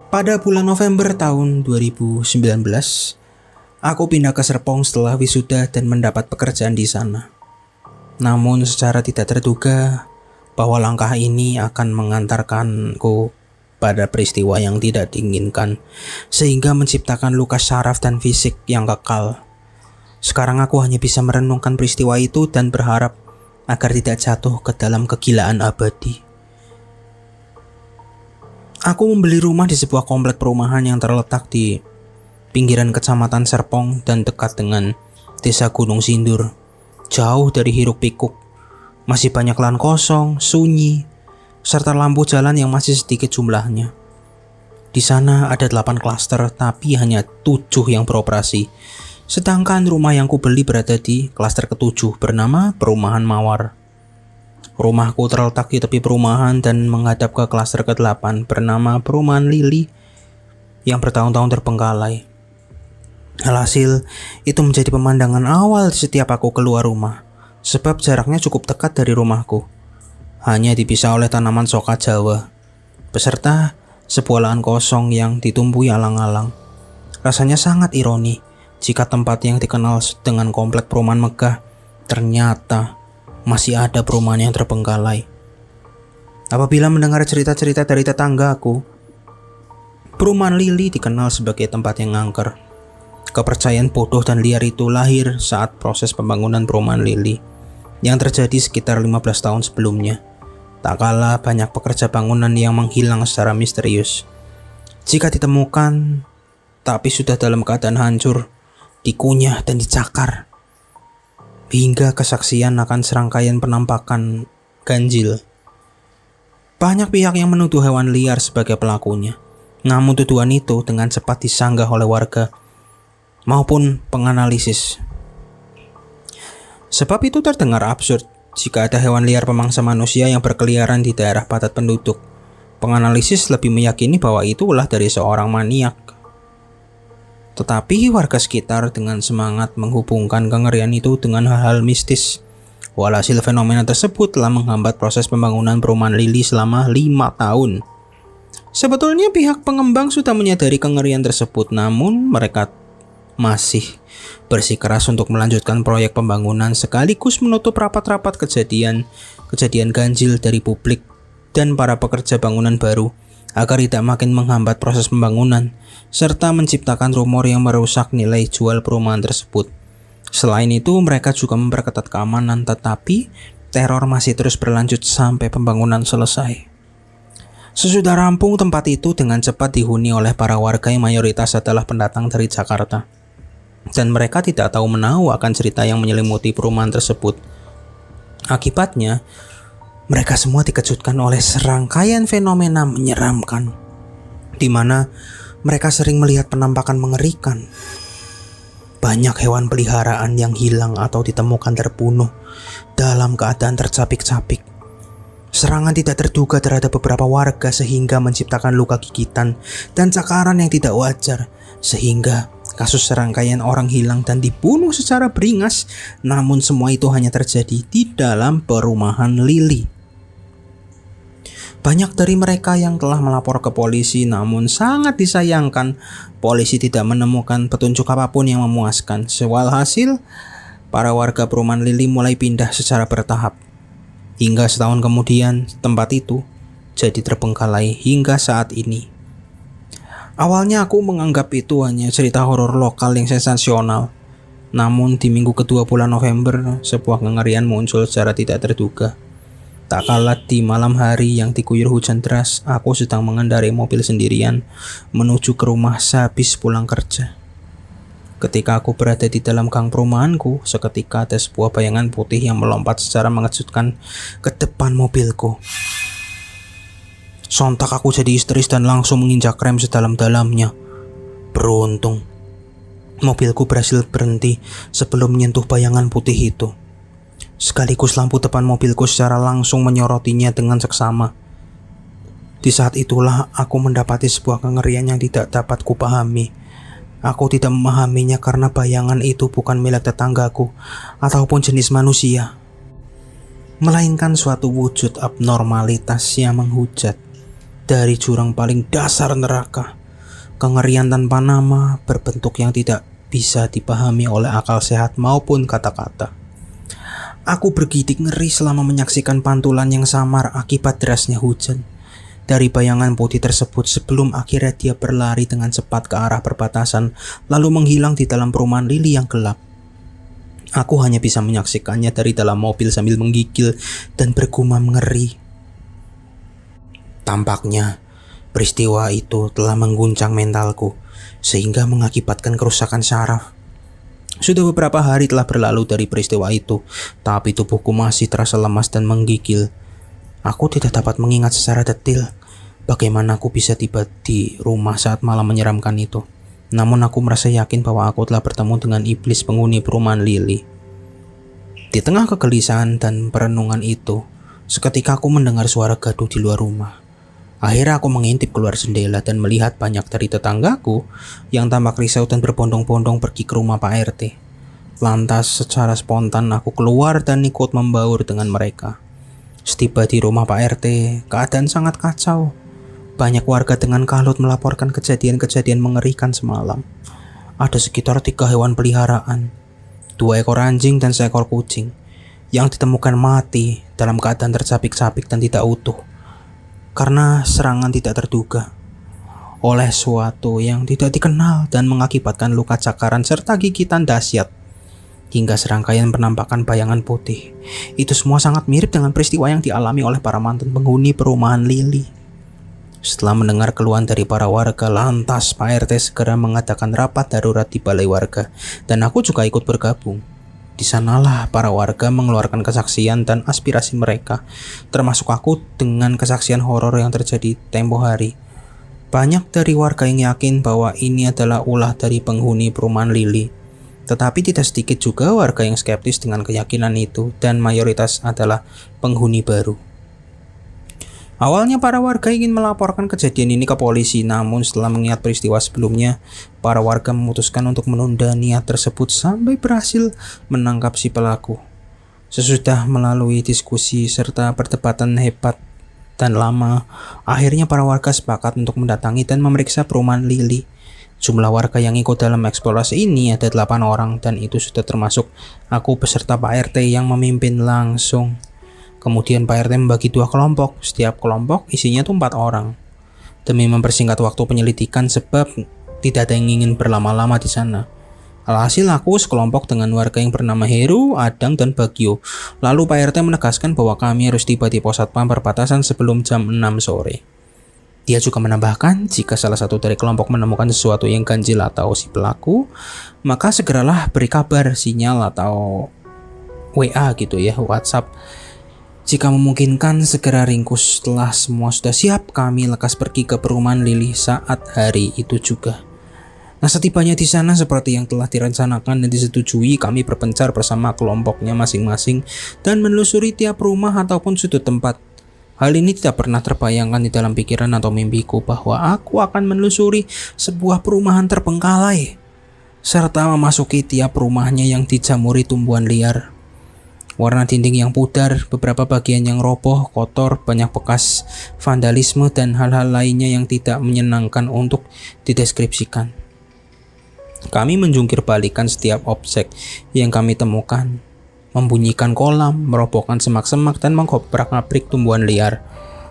Pada bulan November tahun 2019, aku pindah ke Serpong setelah wisuda dan mendapat pekerjaan di sana. Namun secara tidak terduga, bahwa langkah ini akan mengantarkanku pada peristiwa yang tidak diinginkan, sehingga menciptakan luka syaraf dan fisik yang kekal. Sekarang aku hanya bisa merenungkan peristiwa itu dan berharap agar tidak jatuh ke dalam kegilaan abadi. Aku membeli rumah di sebuah komplek perumahan yang terletak di pinggiran Kecamatan Serpong dan dekat dengan Desa Gunung Sindur. Jauh dari hiruk pikuk, masih banyak lahan kosong, sunyi, serta lampu jalan yang masih sedikit jumlahnya. Di sana ada 8 klaster, tapi hanya 7 yang beroperasi. Sedangkan rumah yang kubeli berada di klaster ke-7 bernama Perumahan Mawar. Rumahku terletak di tepi perumahan dan menghadap ke klaster ke-8 bernama Perumahan Lili yang bertahun-tahun terbengkalai. Alhasil, itu menjadi pemandangan awal setiap aku keluar rumah, sebab jaraknya cukup dekat dari rumahku. Hanya dipisah oleh tanaman soka Jawa, beserta sebuah lahan kosong yang ditumbuhi alang-alang. Rasanya sangat ironi jika tempat yang dikenal dengan komplek perumahan megah ternyata masih ada perumahan yang terbengkalai. Apabila mendengar cerita-cerita dari tetanggaku, Perumahan Lili dikenal sebagai tempat yang angker. Kepercayaan bodoh dan liar itu lahir saat proses pembangunan Perumahan Lili yang terjadi sekitar 15 tahun sebelumnya. Tak kalah banyak pekerja bangunan yang menghilang secara misterius. Jika ditemukan, tapi sudah dalam keadaan hancur, dikunyah dan dicakar. Hingga kesaksian akan serangkaian penampakan ganjil. Banyak pihak yang menuduh hewan liar sebagai pelakunya. Namun tuduhan itu dengan cepat disanggah oleh warga maupun penganalisis. Sebab itu terdengar absurd jika ada hewan liar pemangsa manusia yang berkeliaran di daerah padat penduduk. Penganalisis lebih meyakini bahwa itu ulah dari seorang maniak. Tetapi warga sekitar dengan semangat menghubungkan kengerian itu dengan hal-hal mistis. Walhasil fenomena tersebut telah menghambat proses pembangunan Perumahan Lili selama 5 tahun. Sebetulnya pihak pengembang sudah menyadari kengerian tersebut, namun mereka masih bersikeras untuk melanjutkan proyek pembangunan sekaligus menutup rapat-rapat kejadian ganjil dari publik dan para pekerja bangunan baru agar tidak makin menghambat proses pembangunan serta menciptakan rumor yang merusak nilai jual perumahan tersebut. Selain itu, mereka juga memperketat keamanan, tetapi teror masih terus berlanjut sampai pembangunan selesai. Sesudah rampung, tempat itu dengan cepat dihuni oleh para warga yang mayoritas adalah pendatang dari Jakarta. Dan mereka tidak tahu menahu akan cerita yang menyelimuti perumahan tersebut. Akibatnya, mereka semua dikejutkan oleh serangkaian fenomena menyeramkan, di mana mereka sering melihat penampakan mengerikan. Banyak hewan peliharaan yang hilang atau ditemukan terbunuh dalam keadaan tercapik-capik. Serangan tidak terduga terhadap beberapa warga sehingga menciptakan luka gigitan dan cakaran yang tidak wajar, sehingga kasus serangkaian orang hilang dan dibunuh secara beringas. Namun semua itu hanya terjadi di dalam Perumahan Lili. Banyak dari mereka yang telah melapor ke polisi, namun sangat disayangkan polisi tidak menemukan petunjuk apapun yang memuaskan. Walhasil, para warga Perumahan Lili mulai pindah secara bertahap. Hingga setahun kemudian, tempat itu jadi terbengkalai hingga saat ini. Awalnya aku menganggap itu hanya cerita horor lokal yang sensasional. Namun di minggu kedua bulan November, sebuah kengerian muncul secara tidak terduga. Tak kalah di malam hari yang diguyur hujan deras, aku sedang mengendarai mobil sendirian menuju ke rumah sehabis pulang kerja. Ketika aku berada di dalam gang perumahanku, seketika ada sebuah bayangan putih yang melompat secara mengejutkan ke depan mobilku. Sontak aku jadi histeris dan langsung menginjak rem sedalam-dalamnya. Beruntung, mobilku berhasil berhenti sebelum menyentuh bayangan putih itu. Sekaligus lampu depan mobilku secara langsung menyorotinya dengan seksama. Di saat itulah aku mendapati sebuah kengerian yang tidak dapat kupahami. Aku tidak memahaminya karena bayangan itu bukan milik tetanggaku ataupun jenis manusia, melainkan suatu wujud abnormalitas yang menghujat dari jurang paling dasar neraka. Kengerian tanpa nama, berbentuk yang tidak bisa dipahami oleh akal sehat maupun kata-kata. Aku bergidik ngeri selama menyaksikan pantulan yang samar akibat derasnya hujan. Dari bayangan putih tersebut sebelum akhirnya dia berlari dengan cepat ke arah perbatasan, lalu menghilang di dalam perumahan lili yang gelap. Aku hanya bisa menyaksikannya dari dalam mobil sambil menggigil dan bergumam ngeri. Tampaknya peristiwa itu telah mengguncang mentalku sehingga mengakibatkan kerusakan saraf. Sudah beberapa hari telah berlalu dari peristiwa itu, tapi tubuhku masih terasa lemas dan menggigil. Aku tidak dapat mengingat secara detail bagaimana aku bisa tiba di rumah saat malam menyeramkan itu. Namun aku merasa yakin bahwa aku telah bertemu dengan iblis penghuni perumahan Lili. Di tengah kegelisahan dan perenungan itu, seketika aku mendengar suara gaduh di luar rumah. Akhirnya aku mengintip keluar jendela dan melihat banyak dari tetanggaku yang tampak risau dan berbondong-bondong pergi ke rumah Pak RT. Lantas secara spontan aku keluar dan ikut membaur dengan mereka. Setiba di rumah Pak RT, keadaan sangat kacau. Banyak warga dengan kalut melaporkan kejadian-kejadian mengerikan semalam. Ada sekitar 3 hewan peliharaan, 2 ekor anjing dan seekor kucing yang ditemukan mati dalam keadaan tercapik-capik dan tidak utuh karena serangan tidak terduga oleh suatu yang tidak dikenal dan mengakibatkan luka cakaran serta gigitan dahsyat hingga serangkaian penampakan bayangan putih. Itu semua sangat mirip dengan peristiwa yang dialami oleh para mantan penghuni perumahan Lili. Setelah mendengar keluhan dari para warga, lantas Pak RT segera mengadakan rapat darurat di balai warga dan aku juga ikut bergabung. Di sanalah para warga mengeluarkan kesaksian dan aspirasi mereka, termasuk aku dengan kesaksian horor yang terjadi tempo hari. Banyak dari warga yang yakin bahwa ini adalah ulah dari penghuni perumahan Lili. Tetapi tidak sedikit juga warga yang skeptis dengan keyakinan itu dan mayoritas adalah penghuni baru. Awalnya para warga ingin melaporkan kejadian ini ke polisi, namun setelah mengingat peristiwa sebelumnya, para warga memutuskan untuk menunda niat tersebut sampai berhasil menangkap si pelaku. Sesudah melalui diskusi serta perdebatan hebat dan lama, akhirnya para warga sepakat untuk mendatangi dan memeriksa perumahan Lili. Jumlah warga yang ikut dalam eksplorasi ini ada 8 orang dan itu sudah termasuk aku beserta Pak RT yang memimpin langsung. Kemudian Pak RT membagi 2 kelompok, setiap kelompok isinya tuh 4 orang. Demi mempersingkat waktu penyelidikan sebab tidak ada yang ingin berlama-lama di sana. Alhasil aku sekelompok dengan warga yang bernama Heru, Adang, dan Bagio. Lalu Pak RT menegaskan bahwa kami harus tiba di pos satpam perbatasan sebelum jam 6 sore. Dia juga menambahkan jika salah satu dari kelompok menemukan sesuatu yang ganjil atau si pelaku, maka segeralah beri kabar, sinyal atau WA gitu ya, WhatsApp. Jika memungkinkan segera ringkus. Setelah semua sudah siap, kami lekas pergi ke perumahan Lili saat hari itu juga. Nah, setibanya di sana seperti yang telah direncanakan dan disetujui, kami berpencar bersama kelompoknya masing-masing dan menelusuri tiap rumah ataupun sudut tempat. Hal ini tidak pernah terbayangkan di dalam pikiran atau mimpiku bahwa aku akan menelusuri sebuah perumahan terbengkalai serta memasuki tiap rumahnya yang dijamuri tumbuhan liar. Warna dinding yang pudar, beberapa bagian yang roboh, kotor, banyak bekas vandalisme, dan hal-hal lainnya yang tidak menyenangkan untuk dideskripsikan. Kami menjungkir balikan setiap objek yang kami temukan, membunyikan kolam, merobohkan semak-semak, dan mengobrak-abrik tumbuhan liar.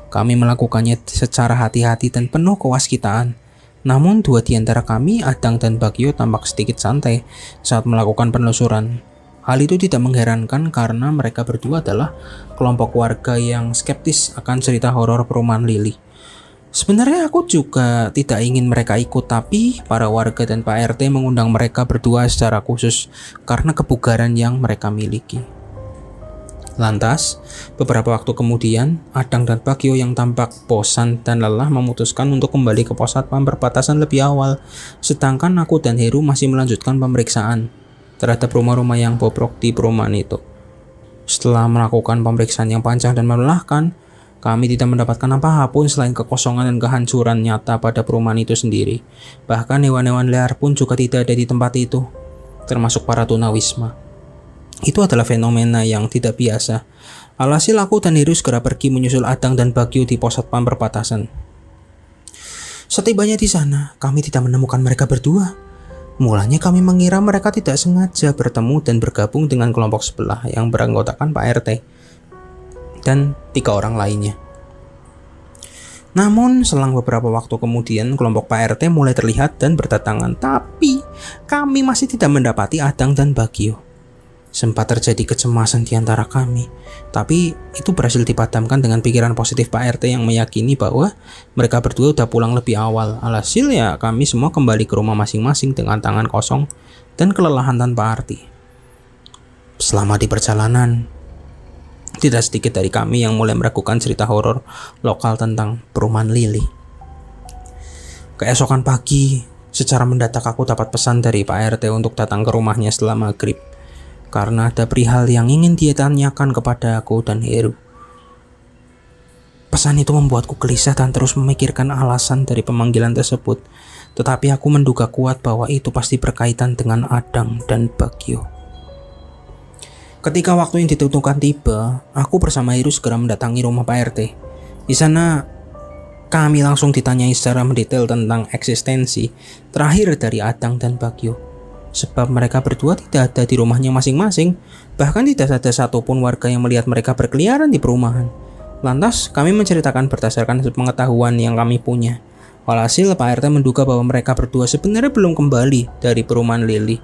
Kami melakukannya secara hati-hati dan penuh kewaskitaan. Namun 2 di antara kami, Adang dan Bagio, tampak sedikit santai saat melakukan penelusuran. Hal itu tidak mengherankan karena mereka berdua adalah kelompok warga yang skeptis akan cerita horor perumahan Lili. Sebenarnya aku juga tidak ingin mereka ikut, tapi para warga dan Pak RT mengundang mereka berdua secara khusus karena kebugaran yang mereka miliki. Lantas, beberapa waktu kemudian, Adang dan Bagio yang tampak bosan dan lelah memutuskan untuk kembali ke pos satpam perbatasan lebih awal, sedangkan aku dan Heru masih melanjutkan pemeriksaan terhadap rumah-rumah yang bobrok di perumahan itu. Setelah melakukan pemeriksaan yang panjang dan melelahkan, kami tidak mendapatkan apapun selain kekosongan dan kehancuran nyata pada perumahan itu sendiri. Bahkan hewan-hewan liar pun juga tidak ada di tempat itu, termasuk para tunawisma. Itu adalah fenomena yang tidak biasa. Alhasil aku dan Heru segera pergi menyusul Adang dan Bagio di pos satpam perbatasan. Setibanya di sana, kami tidak menemukan mereka berdua. Mulanya kami mengira mereka tidak sengaja bertemu dan bergabung dengan kelompok sebelah yang beranggotakan Pak RT dan 3 orang lainnya. Namun selang beberapa waktu kemudian kelompok Pak RT mulai terlihat dan berdatangan, tapi kami masih tidak mendapati Adang dan Bagio. Sempat terjadi kecemasan di antara kami, tapi itu berhasil dipadamkan dengan pikiran positif Pak RT yang meyakini bahwa mereka berdua udah pulang lebih awal. Alhasil ya kami semua kembali ke rumah masing-masing dengan tangan kosong dan kelelahan tanpa arti. Selama di perjalanan, tidak sedikit dari kami yang mulai meragukan cerita horor lokal tentang perumahan Lili. Keesokan pagi, secara mendadak aku dapat pesan dari Pak RT untuk datang ke rumahnya setelah maghrib. Karena ada perihal yang ingin dia tanyakan kepada aku dan Heru. Pesan itu membuatku gelisah dan terus memikirkan alasan dari pemanggilan tersebut. Tetapi aku menduga kuat bahwa itu pasti berkaitan dengan Adang dan Bagio. Ketika waktu yang ditentukan tiba, aku bersama Heru segera mendatangi rumah Pak RT. Di sana, kami langsung ditanyai secara mendetail tentang eksistensi terakhir dari Adang dan Bagio. Sebab mereka berdua tidak ada di rumahnya masing-masing, bahkan tidak ada satupun warga yang melihat mereka berkeliaran di perumahan. Lantas kami menceritakan berdasarkan pengetahuan yang kami punya. Walhasil Pak RT menduga bahwa mereka berdua sebenarnya belum kembali dari perumahan Lili.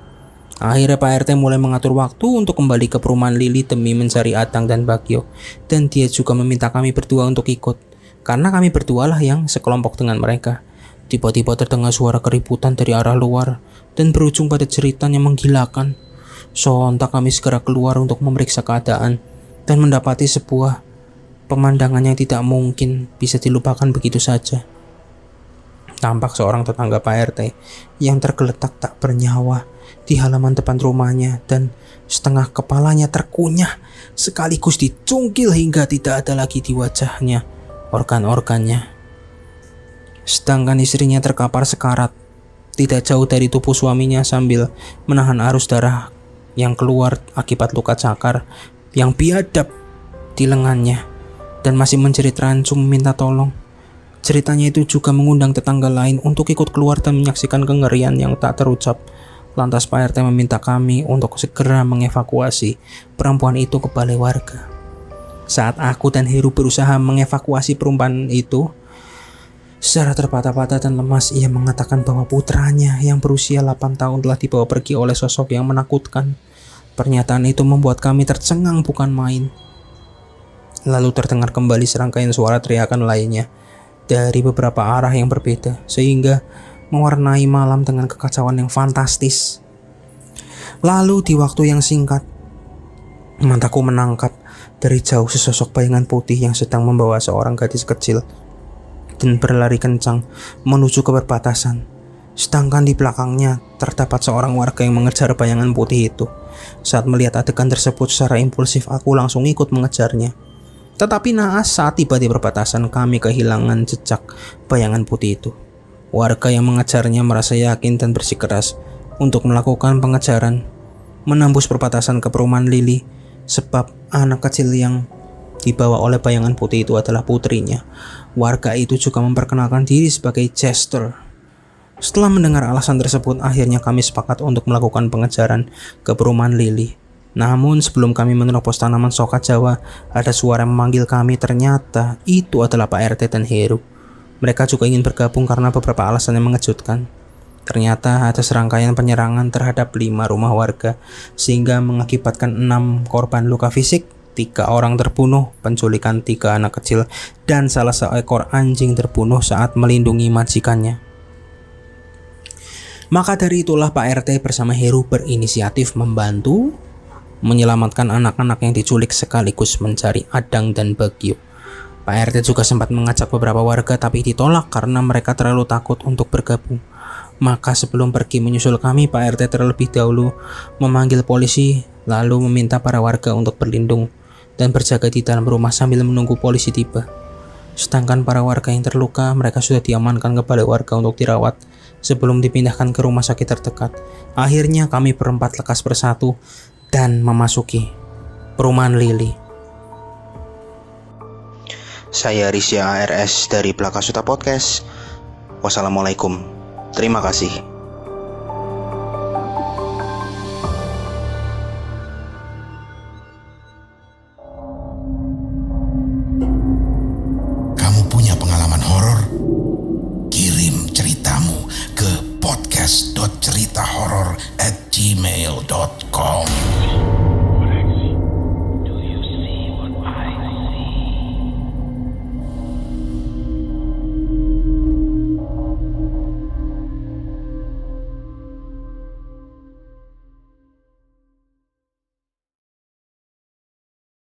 Akhirnya Pak RT mulai mengatur waktu untuk kembali ke perumahan Lili demi mencari Adang dan Bagio. Dan dia juga meminta kami berdua untuk ikut, karena kami berdualah yang sekelompok dengan mereka. Tiba-tiba terdengar suara keributan dari arah luar dan berujung pada cerita yang menggilakan. Sontak kami segera keluar untuk memeriksa keadaan dan mendapati sebuah pemandangan yang tidak mungkin bisa dilupakan begitu saja. Tampak seorang tetangga Pak RT yang tergeletak tak bernyawa di halaman depan rumahnya dan setengah kepalanya terkunyah sekaligus dicungkil hingga tidak ada lagi di wajahnya organ-organnya. Sedangkan istrinya terkapar sekarat tidak jauh dari tubuh suaminya sambil menahan arus darah yang keluar akibat luka cakar yang biadab di lengannya dan masih menjerit rancu meminta tolong. Ceritanya itu juga mengundang tetangga lain untuk ikut keluar dan menyaksikan kengerian yang tak terucap. Lantas Pak RT meminta kami untuk segera mengevakuasi perempuan itu ke balai warga. Saat aku dan Heru berusaha mengevakuasi perempuan itu, secara terpatah-patah dan lemas ia mengatakan bahwa putranya yang berusia 8 tahun telah dibawa pergi oleh sosok yang menakutkan. Pernyataan itu membuat kami tercengang bukan main. Lalu terdengar kembali serangkaian suara teriakan lainnya dari beberapa arah yang berbeda, sehingga mewarnai malam dengan kekacauan yang fantastis. Lalu di waktu yang singkat, mataku menangkap dari jauh sesosok bayangan putih yang sedang membawa seorang gadis kecil dan berlari kencang menuju ke perbatasan. Sedangkan di belakangnya terdapat seorang warga yang mengejar bayangan putih itu. Saat melihat adegan tersebut secara impulsif, aku langsung ikut mengejarnya. Tetapi naas saat tiba di perbatasan, kami kehilangan jejak bayangan putih itu. Warga yang mengejarnya merasa yakin dan bersikeras untuk melakukan pengejaran, menembus perbatasan ke perumahan Lili, sebab anak kecil yang dibawa oleh bayangan putih itu adalah putrinya. Warga itu juga memperkenalkan diri sebagai Chester. Setelah mendengar alasan tersebut, akhirnya kami sepakat untuk melakukan pengejaran ke perumahan Lili. Namun sebelum kami menerobos tanaman soka Jawa, ada suara memanggil kami. Ternyata itu adalah Pak RT dan Heru. Mereka juga ingin bergabung karena beberapa alasan yang mengejutkan. Ternyata ada serangkaian penyerangan terhadap 5 rumah warga, sehingga mengakibatkan 6 korban luka fisik, 3 orang terbunuh, penculikan 3 anak kecil, dan salah seekor anjing terbunuh saat melindungi majikannya. Maka dari itulah Pak RT bersama Heru berinisiatif membantu menyelamatkan anak-anak yang diculik sekaligus mencari Adang dan Bagio. Pak RT juga sempat mengajak beberapa warga tapi ditolak karena mereka terlalu takut untuk bergabung. Maka sebelum pergi menyusul kami, Pak RT terlebih dahulu memanggil polisi lalu meminta para warga untuk berlindung dan berjaga di dalam rumah sambil menunggu polisi tiba. Sedangkan para warga yang terluka, mereka sudah diamankan ke balai warga untuk dirawat sebelum dipindahkan ke rumah sakit terdekat. Akhirnya kami berempat lekas bersatu dan memasuki perumahan Lili. Saya Rizya ARS dari Plakasuta Podcast. Wassalamualaikum. Terima kasih.